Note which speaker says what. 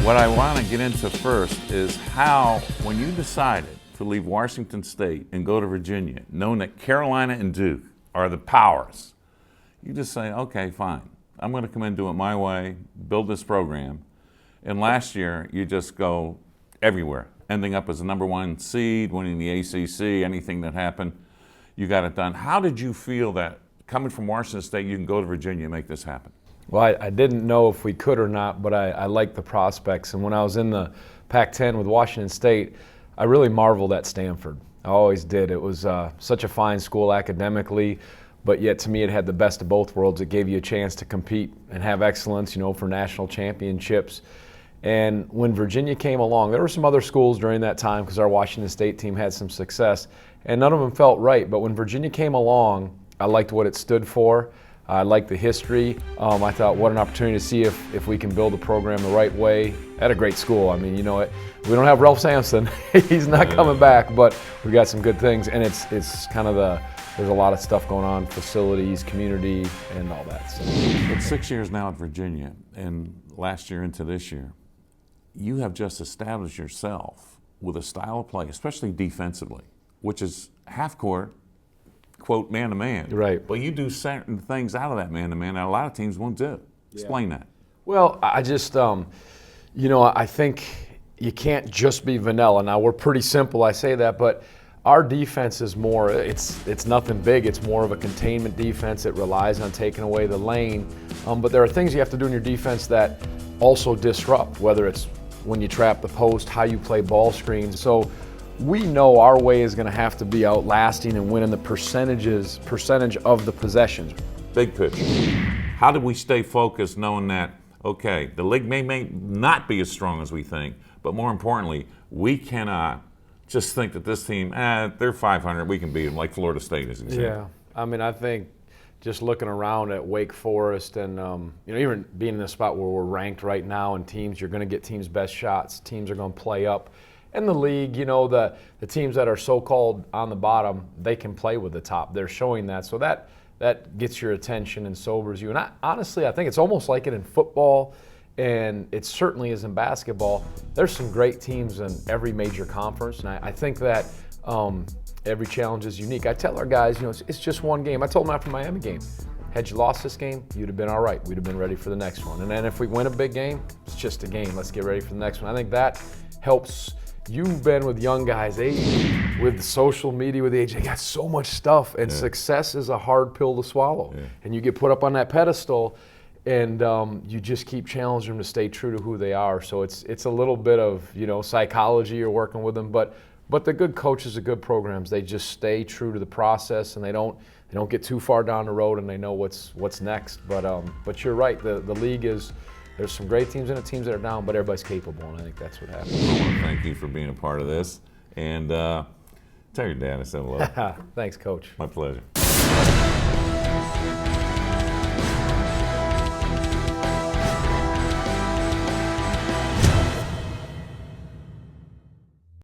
Speaker 1: What I want to get into first is how, when you decided to leave Washington State and go to Virginia, knowing that Carolina and Duke are the powers, you just say, okay, fine. I'm going to come in and do it my way, build this program. And last year, you just go everywhere, ending up as the #1 seed, winning the ACC, anything that happened, you got it done. How did you feel that coming from Washington State, you can go to Virginia and make this happen?
Speaker 2: Well, I didn't know if we could or not, but I liked the prospects. And when I was in the Pac-10 with Washington State, I really marveled at Stanford. I always did. It was such a fine school academically, but yet to me it had the best of both worlds. It gave you a chance to compete and have excellence, for national championships. And when Virginia came along, there were some other schools during that time because our Washington State team had some success, and none of them felt right. But when Virginia came along, I liked what it stood for. I liked the history. I thought, what an opportunity to see if we can build a program the right way at a great school. I mean, we don't have Ralph Sampson. He's not coming back, but we got some good things. And it's kind of there's a lot of stuff going on, facilities, community, and all that. So.
Speaker 1: It's 6 years now at Virginia, and last year into this year, you have just established yourself with a style of play, especially defensively, which is half court, quote, man-to-man.
Speaker 2: Right.
Speaker 1: But you do certain things out of that man-to-man that a lot of teams won't do. Explain that.
Speaker 2: Well, I just, I think you can't just be vanilla. Now, we're pretty simple, I say that, but our defense is more, it's nothing big. It's more of a containment defense. It relies on taking away the lane. But there are things you have to do in your defense that also disrupt, whether it's when you trap the post, how you play ball screens. So we know our way is going to have to be outlasting and winning the percentage of the possessions.
Speaker 1: Big picture. How did we stay focused knowing that, okay, the league may not be as strong as we think, but more importantly, we cannot just think that this team, they're 500, we can beat them, like Florida State is an example.
Speaker 2: Yeah, I mean, I think just looking around at Wake Forest and, even being in a spot where we're ranked right now in teams, you're going to get teams' best shots. Teams are going to play up. In the league, the teams that are so-called on the bottom, they can play with the top. They're showing that. So that gets your attention and sobers you. And honestly, I think it's almost like it in football, and it certainly is in basketball. There's some great teams in every major conference, and I think that every challenge is unique. I tell our guys, it's just one game. I told them after the Miami game, had you lost this game, you'd have been all right. We'd have been ready for the next one. And then if we win a big game, it's just a game. Let's get ready for the next one. I think that helps. You've been with young guys, with social media, with age, they got so much stuff, and success is a hard pill to swallow. Yeah. And you get put up on that pedestal, and you just keep challenging them to stay true to who they are. So it's a little bit of psychology you're working with them, but the good coaches, the good programs, they just stay true to the process, and they don't get too far down the road, and they know what's next. But you're right, the league is. There's some great teams in it, teams that are down, but everybody's capable, and I think that's what happens.
Speaker 1: I want to thank you for being a part of this, and tell your dad I said hello.
Speaker 2: Thanks, Coach.
Speaker 1: My pleasure.